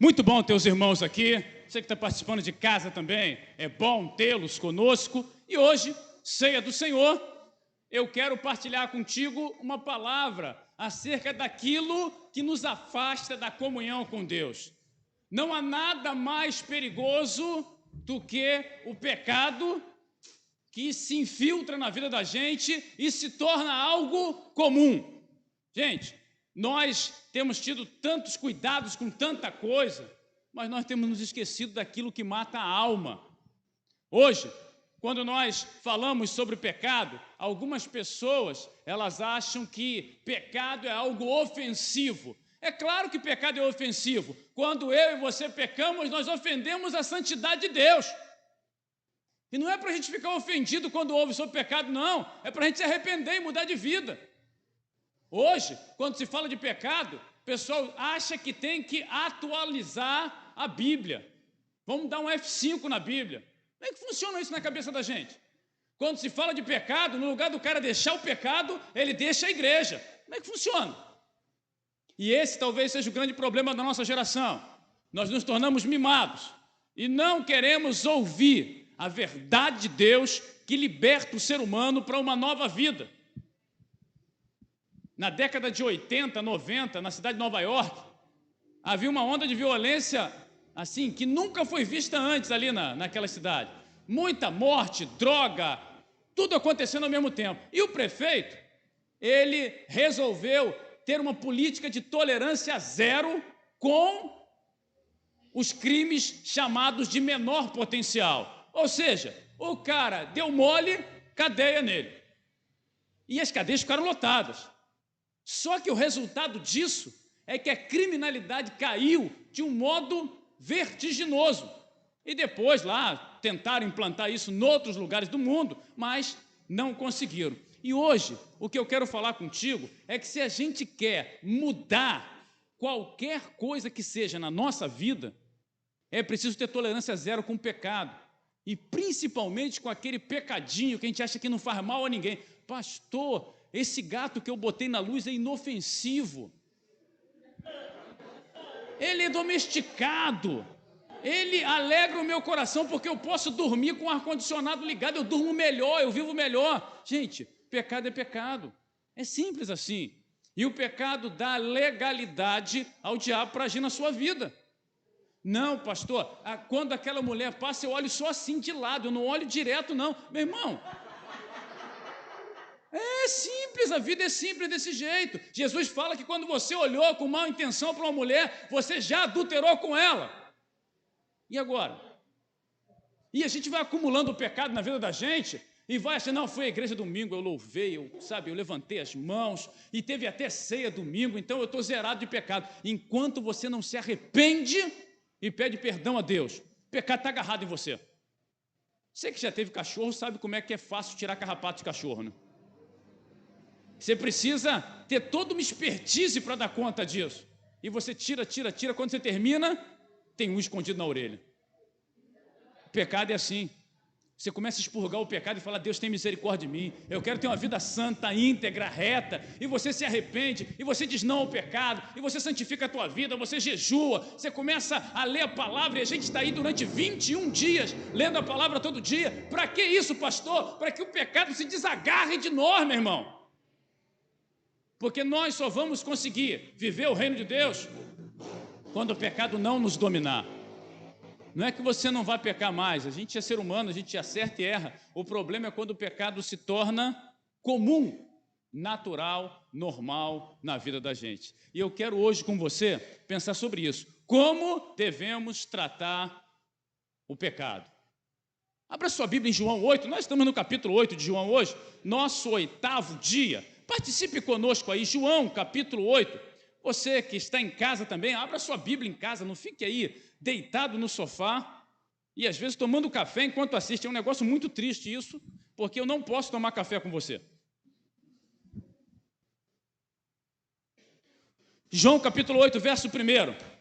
Muito bom ter os irmãos aqui. Você que está participando de casa também, é bom tê-los conosco. E hoje, ceia do Senhor, eu quero partilhar contigo uma palavra acerca daquilo que nos afasta da comunhão com Deus. Não há nada mais perigoso do que o pecado que se infiltra na vida da gente e se torna algo comum. Gente, nós temos tido tantos cuidados com tanta coisa, mas nós temos nos esquecido daquilo que mata a alma. Hoje, quando nós falamos sobre pecado, algumas pessoas, elas acham que pecado é algo ofensivo. É claro que pecado é ofensivo. Quando eu e você pecamos, nós ofendemos a santidade de Deus. E não é para a gente ficar ofendido quando ouve sobre pecado, não. É para a gente se arrepender e mudar de vida. Hoje, quando se fala de pecado, o pessoal acha que tem que atualizar a Bíblia. Vamos dar um F5 na Bíblia. Como é que funciona isso na cabeça da gente? Quando se fala de pecado, no lugar do cara deixar o pecado, ele deixa a igreja. Como é que funciona? E esse talvez seja o grande problema da nossa geração. Nós nos tornamos mimados e não queremos ouvir a verdade de Deus que liberta o ser humano para uma nova vida. Na década de 80, 90, na cidade de Nova York, havia uma onda de violência assim que nunca foi vista antes ali naquela cidade. Muita morte, droga, tudo acontecendo ao mesmo tempo. E o prefeito, ele resolveu ter uma política de tolerância zero com os crimes chamados de menor potencial. Ou seja, o cara deu mole, cadeia nele. E as cadeias ficaram lotadas. Só que o resultado disso é que a criminalidade caiu de um modo vertiginoso. E depois lá tentaram implantar isso em outros lugares do mundo, mas não conseguiram. E hoje, o que eu quero falar contigo é que se a gente quer mudar qualquer coisa que seja na nossa vida, é preciso ter tolerância zero com o pecado. E principalmente com aquele pecadinho que a gente acha que não faz mal a ninguém. Pastor, esse gato que eu botei na luz é inofensivo. Ele é domesticado. Ele alegra o meu coração porque eu posso dormir com o ar-condicionado ligado, eu durmo melhor, eu vivo melhor. Gente, pecado é pecado. É simples assim. E o pecado dá legalidade ao diabo para agir na sua vida. Não, pastor, quando aquela mulher passa, eu olho só assim de lado, eu não olho direto, não. Meu irmão, é simples, a vida é simples desse jeito. Jesus fala que quando você olhou com má intenção para uma mulher, você já adulterou com ela. E agora? E a gente vai acumulando o pecado na vida da gente e vai achando, não, foi a igreja domingo, eu louvei, eu levantei as mãos e teve até ceia domingo, então eu estou zerado de pecado. Enquanto você não se arrepende e pede perdão a Deus, o pecado está agarrado em você. Você que já teve cachorro sabe como é que é fácil tirar carrapato de cachorro, né? Você precisa ter toda uma expertise para dar conta disso. E você tira, quando você termina, tem um escondido na orelha. O pecado é assim. Você começa a expurgar o pecado e fala, Deus tem misericórdia de mim, eu quero ter uma vida santa, íntegra, reta, e você se arrepende, e você diz não ao pecado, e você santifica a tua vida, você jejua, você começa a ler a palavra, e a gente está aí durante 21 dias, lendo a palavra todo dia. Para que isso, pastor? Para que o pecado se desagarre de nós, meu irmão. Porque nós só vamos conseguir viver o reino de Deus quando o pecado não nos dominar. Não é que você não vai pecar mais, a gente é ser humano, a gente acerta e erra. O problema é quando o pecado se torna comum, natural, normal na vida da gente. E eu quero hoje com você pensar sobre isso. Como devemos tratar o pecado? Abra sua Bíblia em João 8, nós estamos no capítulo 8 de João hoje, nosso 8º dia. Participe conosco aí, João capítulo 8. Você que está em casa também, abra sua Bíblia em casa, não fique aí deitado no sofá e às vezes tomando café enquanto assiste. É um negócio muito triste isso, porque eu não posso tomar café com você. João capítulo 8, verso 1.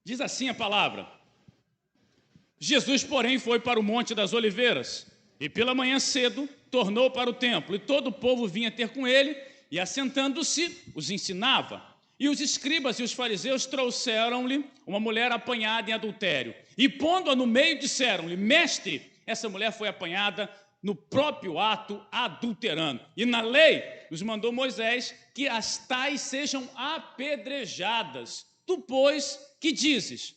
Diz assim a palavra: Jesus, porém, foi para o Monte das Oliveiras, e pela manhã cedo tornou para o templo, e todo o povo vinha ter com ele, e assentando-se, os ensinava. E os escribas e os fariseus trouxeram-lhe uma mulher apanhada em adultério, e pondo-a no meio, disseram-lhe: Mestre, essa mulher foi apanhada no próprio ato adulterando. E na lei nos mandou Moisés que as tais sejam apedrejadas. Tu, pois, que dizes?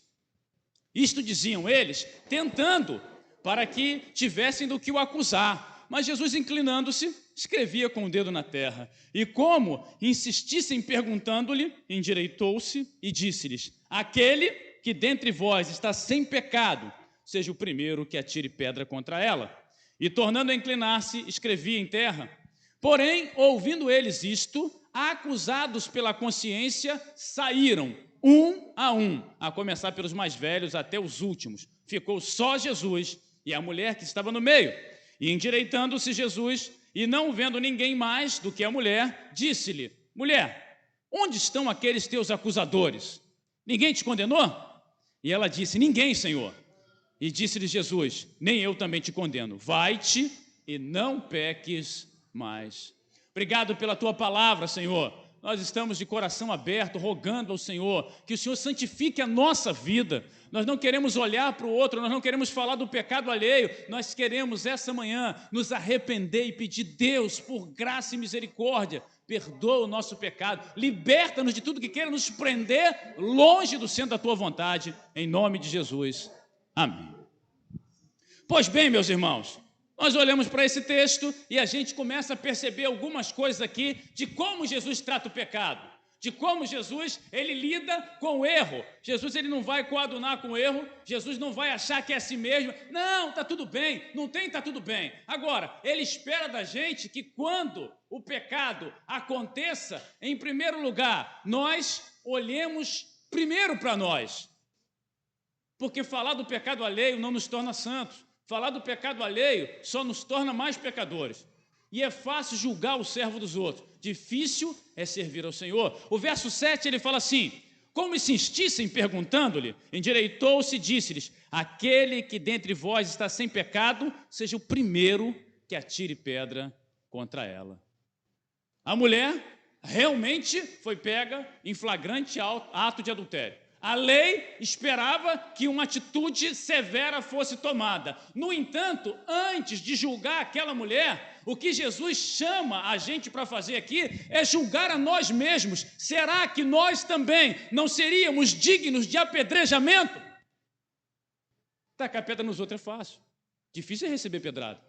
Isto diziam eles, tentando, para que tivessem do que o acusar. Mas Jesus, inclinando-se, escrevia com o dedo na terra. E como insistissem perguntando-lhe, endireitou-se e disse-lhes: Aquele que dentre vós está sem pecado, seja o primeiro que atire pedra contra ela. E tornando a inclinar-se, escrevia em terra. Porém, ouvindo eles isto, acusados pela consciência, saíram, um, a começar pelos mais velhos até os últimos. Ficou só Jesus e a mulher que estava no meio. E endireitando-se Jesus, e não vendo ninguém mais do que a mulher, disse-lhe: Mulher, onde estão aqueles teus acusadores? Ninguém te condenou? E ela disse: Ninguém, Senhor. E disse-lhe Jesus: Nem eu também te condeno. Vai-te e não peques mais. Obrigado pela tua palavra, Senhor. Nós estamos de coração aberto, rogando ao Senhor que o Senhor santifique a nossa vida. Nós não queremos olhar para o outro, nós não queremos falar do pecado alheio, nós queremos essa manhã nos arrepender e pedir: Deus, por graça e misericórdia, perdoa o nosso pecado, liberta-nos de tudo que queira nos prender longe do centro da tua vontade, em nome de Jesus. Amém. Pois bem, meus irmãos, nós olhamos para esse texto e a gente começa a perceber algumas coisas aqui de como Jesus trata o pecado, de como Jesus, ele lida com o erro. Jesus, ele não vai coadunar com o erro, Jesus não vai achar que é assim mesmo. Não, está tudo bem, não tem, está tudo bem. Agora, ele espera da gente que quando o pecado aconteça, em primeiro lugar, nós olhemos primeiro para nós. Porque falar do pecado alheio não nos torna santos. Falar do pecado alheio só nos torna mais pecadores. E é fácil julgar o servo dos outros. Difícil é servir ao Senhor. O verso 7, ele fala assim: Como insistissem perguntando-lhe, endireitou-se e disse-lhes: Aquele que dentre vós está sem pecado, seja o primeiro que atire pedra contra ela. A mulher realmente foi pega em flagrante ato de adultério. A lei esperava que uma atitude severa fosse tomada. No entanto, antes de julgar aquela mulher, o que Jesus chama a gente para fazer aqui é julgar a nós mesmos. Será que nós também não seríamos dignos de apedrejamento? Tacar pedra nos outros é fácil. Difícil é receber pedrada.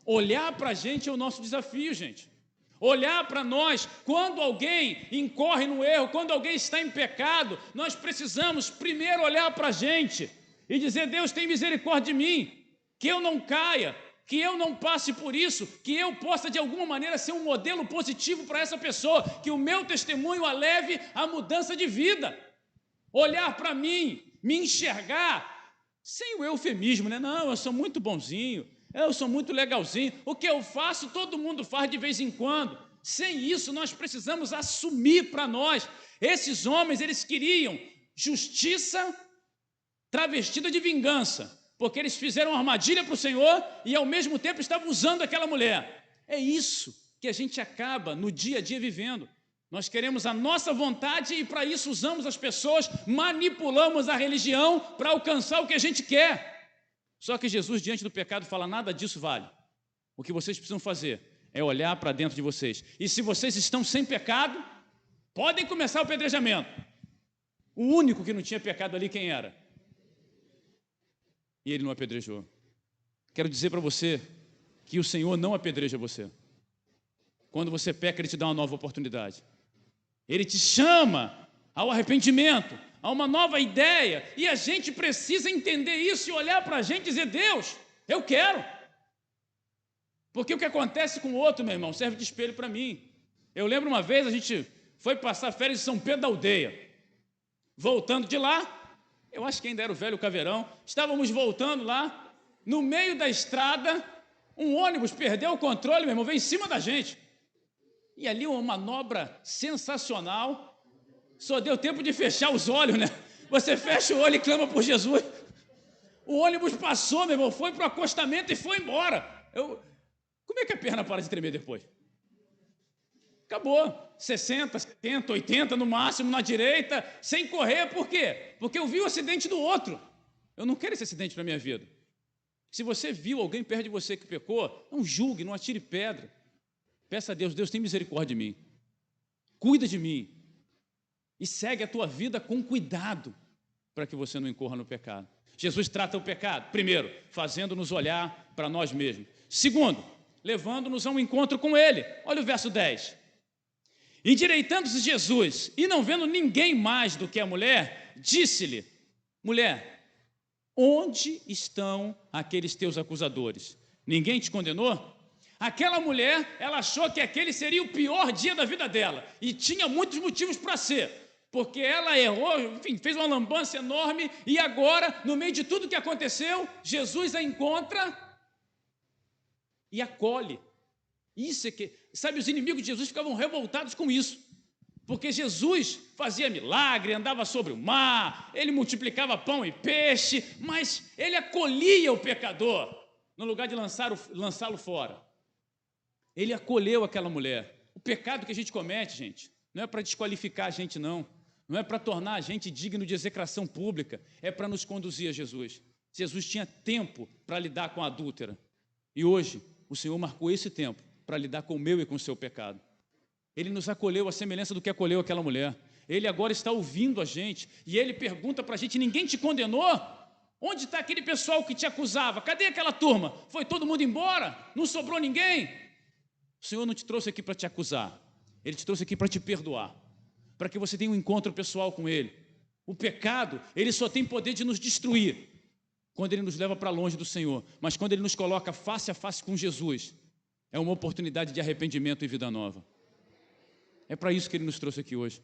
Olhar para a gente é o nosso desafio, gente. Olhar para nós, quando alguém incorre no erro, quando alguém está em pecado, nós precisamos primeiro olhar para a gente e dizer: Deus, tem misericórdia de mim, que eu não caia, que eu não passe por isso, que eu possa de alguma maneira ser um modelo positivo para essa pessoa, que o meu testemunho a leve à mudança de vida. Olhar para mim, me enxergar, sem o eufemismo, né? Não, eu sou muito bonzinho, eu sou muito legalzinho, o que eu faço, todo mundo faz de vez em quando. Sem isso, nós precisamos assumir para nós. Esses homens, eles queriam justiça travestida de vingança, porque eles fizeram uma armadilha para o Senhor e, ao mesmo tempo, estavam usando aquela mulher. É isso que a gente acaba no dia a dia vivendo. Nós queremos a nossa vontade e, para isso, usamos as pessoas, manipulamos a religião para alcançar o que a gente quer. Só que Jesus, diante do pecado, fala: nada disso vale. O que vocês precisam fazer é olhar para dentro de vocês. E se vocês estão sem pecado, podem começar o apedrejamento. O único que não tinha pecado ali, quem era? E ele não apedrejou. Quero dizer para você que o Senhor não apedreja você. Quando você peca, Ele te dá uma nova oportunidade. Ele te chama ao arrependimento, a uma nova ideia, e a gente precisa entender isso e olhar para a gente e dizer: Deus, eu quero. Porque o que acontece com o outro, meu irmão, serve de espelho para mim. Eu lembro uma vez, a gente foi passar férias em São Pedro da Aldeia. Voltando de lá, eu acho que ainda era o velho Caveirão, estávamos voltando lá, no meio da estrada, um ônibus perdeu o controle, meu irmão, veio em cima da gente. E ali uma manobra sensacional, só deu tempo de fechar os olhos, né? Você fecha o olho e clama por Jesus. O ônibus passou, meu irmão, foi para o acostamento e foi embora. Como é que a perna para de tremer depois? Acabou. 60, 70, 80 no máximo na direita, sem correr. Por quê? Porque eu vi o acidente do outro. Eu não quero esse acidente na minha vida. Se você viu alguém perto de você que pecou, não julgue, não atire pedra. Peça a Deus, Deus tem misericórdia de mim. Cuida de mim. E segue a tua vida com cuidado, para que você não incorra no pecado. Jesus trata o pecado, primeiro, fazendo-nos olhar para nós mesmos. Segundo, levando-nos a um encontro com Ele. Olha o verso 10. Endireitando-se Jesus, e não vendo ninguém mais do que a mulher, disse-lhe: mulher, onde estão aqueles teus acusadores? Ninguém te condenou? Aquela mulher, ela achou que aquele seria o pior dia da vida dela, e tinha muitos motivos para ser, porque ela errou, enfim, fez uma lambança enorme, e agora, no meio de tudo que aconteceu, Jesus a encontra e acolhe. Isso é que, sabe, os inimigos de Jesus ficavam revoltados com isso, porque Jesus fazia milagre, andava sobre o mar, ele multiplicava pão e peixe, mas ele acolhia o pecador, no lugar de lançá-lo fora. Ele acolheu aquela mulher. O pecado que a gente comete, gente, não é para desqualificar a gente, não é para tornar a gente digno de execração pública, é para nos conduzir a Jesus. Jesus tinha tempo para lidar com a adúltera, e hoje o Senhor marcou esse tempo para lidar com o meu e com o seu pecado. Ele nos acolheu à semelhança do que acolheu aquela mulher. Ele agora está ouvindo a gente, e ele pergunta para a gente: ninguém te condenou? Onde está aquele pessoal que te acusava? Cadê aquela turma? Foi todo mundo embora? Não sobrou ninguém? O Senhor não te trouxe aqui para te acusar, Ele te trouxe aqui para te perdoar, para que você tenha um encontro pessoal com Ele. O pecado, ele só tem poder de nos destruir quando ele nos leva para longe do Senhor, mas quando ele nos coloca face a face com Jesus, é uma oportunidade de arrependimento e vida nova. É para isso que ele nos trouxe aqui hoje,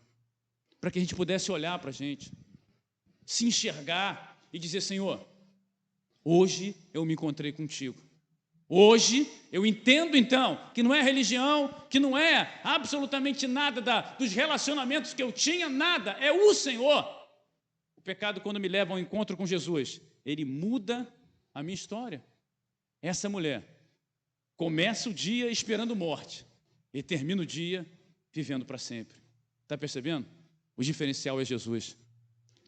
para que a gente pudesse olhar para a gente, se enxergar e dizer: Senhor, hoje eu me encontrei contigo. Hoje eu entendo então que não é religião, que não é absolutamente nada dos relacionamentos que eu tinha, nada, é o Senhor. O pecado, quando me leva ao encontro com Jesus, ele muda a minha história. Essa mulher começa o dia esperando morte e termina o dia vivendo para sempre. Está percebendo? O diferencial é Jesus.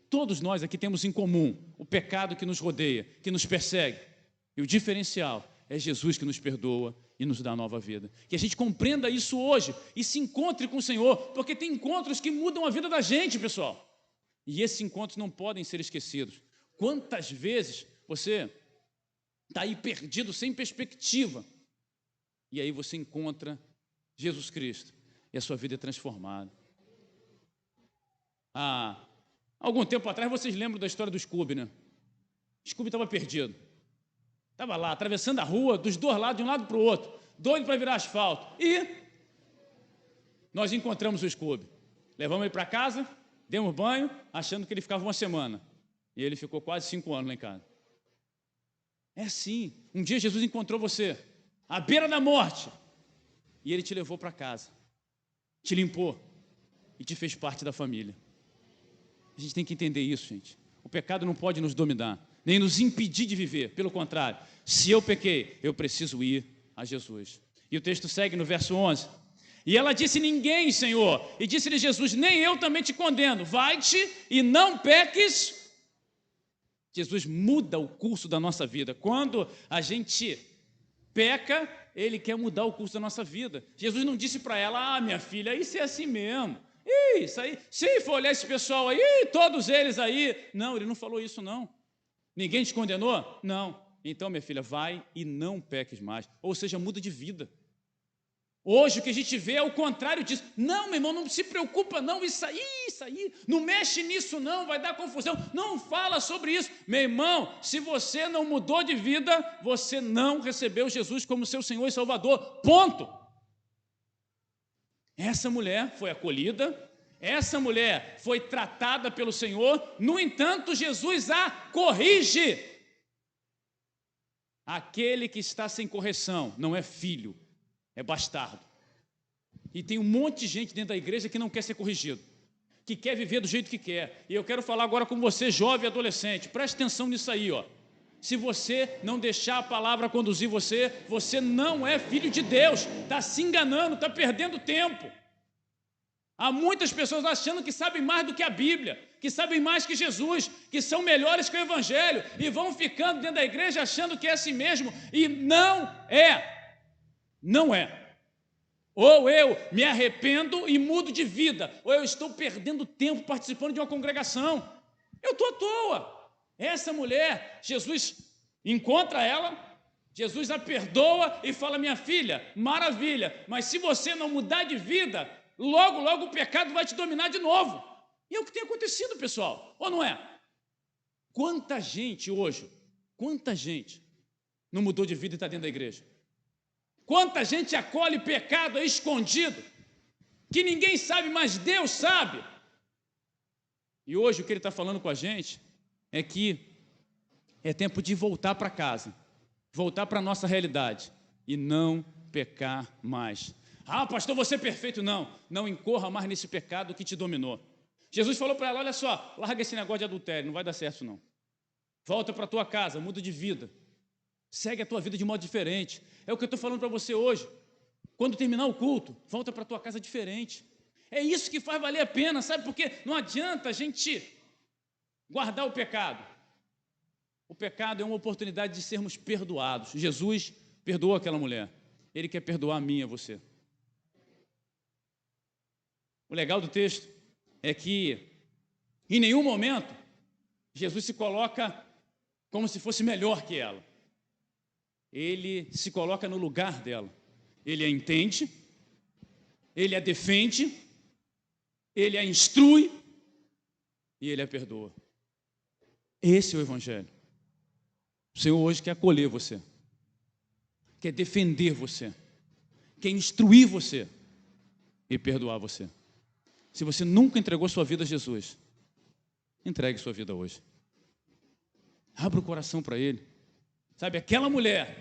Todos nós aqui temos em comum o pecado que nos rodeia, que nos persegue, e o diferencial é Jesus que nos perdoa e nos dá nova vida. Que a gente compreenda isso hoje e se encontre com o Senhor, porque tem encontros que mudam a vida da gente, pessoal. E esses encontros não podem ser esquecidos. Quantas vezes você está aí perdido, sem perspectiva, e aí você encontra Jesus Cristo e a sua vida é transformada. Há algum tempo atrás, vocês lembram da história do Scooby, né? Scooby estava perdido. Estava lá, atravessando a rua, dos dois lados, de um lado para o outro, doido para virar asfalto. E nós encontramos o Scooby. Levamos ele para casa, demos banho, achando que ele ficava uma semana. E ele ficou quase 5 anos lá em casa. É assim. Um dia Jesus encontrou você, à beira da morte, e ele te levou para casa, te limpou e te fez parte da família. A gente tem que entender isso, gente. O pecado não pode nos dominar, nem nos impedir de viver. Pelo contrário, se eu pequei, eu preciso ir a Jesus. E o texto segue no verso 11. E ela disse: ninguém, Senhor. E disse-lhe Jesus: nem eu também te condeno. Vai-te e não peques. Jesus muda o curso da nossa vida. Quando a gente peca, Ele quer mudar o curso da nossa vida. Jesus não disse para ela: minha filha, isso é assim mesmo. Isso aí, se for olhar esse pessoal aí, todos eles aí. Não, Ele não falou isso, não. Ninguém te condenou? Não. Então, minha filha, vai e não peques mais. Ou seja, muda de vida. Hoje o que a gente vê é o contrário disso. Não, meu irmão, não se preocupa não, isso aí, não mexe nisso não, vai dar confusão, não fala sobre isso. Meu irmão, se você não mudou de vida, você não recebeu Jesus como seu Senhor e Salvador, ponto. Essa mulher foi acolhida, essa mulher foi tratada pelo Senhor, no entanto, Jesus a corrige. Aquele que está sem correção não é filho, é bastardo. E tem um monte de gente dentro da igreja que não quer ser corrigido, que quer viver do jeito que quer. E eu quero falar agora com você, jovem e adolescente, preste atenção nisso aí, ó. Se você não deixar a palavra conduzir você, você não é filho de Deus, está se enganando, está perdendo tempo. Há muitas pessoas achando que sabem mais do que a Bíblia, que sabem mais que Jesus, que são melhores que o Evangelho, e vão ficando dentro da igreja achando que é assim mesmo, e não é. Não é. Ou eu me arrependo e mudo de vida, ou eu estou perdendo tempo participando de uma congregação. Eu estou à toa. Essa mulher, Jesus encontra ela, Jesus a perdoa e fala: minha filha, maravilha, mas se você não mudar de vida, logo, logo o pecado vai te dominar de novo. E é o que tem acontecido, pessoal, ou não é? Quanta gente hoje, quanta gente não mudou de vida e está dentro da igreja? Quanta gente acolhe pecado aí escondido, que ninguém sabe, mas Deus sabe. E hoje o que ele está falando com a gente é que é tempo de voltar para casa, voltar para a nossa realidade e não pecar mais. Ah, pastor, você é perfeito. Não incorra mais nesse pecado que te dominou. Jesus falou para ela: olha só, larga esse negócio de adultério, não vai dar certo não. Volta para a tua casa, muda de vida. Segue a tua vida de modo diferente. É o que eu estou falando para você hoje. Quando terminar o culto, volta para a tua casa diferente. É isso que faz valer a pena, sabe? Porque não adianta a gente guardar o pecado. O pecado é uma oportunidade de sermos perdoados. Jesus perdoou aquela mulher. Ele quer perdoar a mim e a você. O legal do texto é que em nenhum momento Jesus se coloca como se fosse melhor que ela. Ele se coloca no lugar dela. Ele a entende, ele a defende, ele a instrui e ele a perdoa. Esse é o Evangelho. O Senhor hoje quer acolher você, quer defender você, quer instruir você e perdoar você. Se você nunca entregou sua vida a Jesus, entregue sua vida hoje. Abra o coração para Ele. Sabe, aquela mulher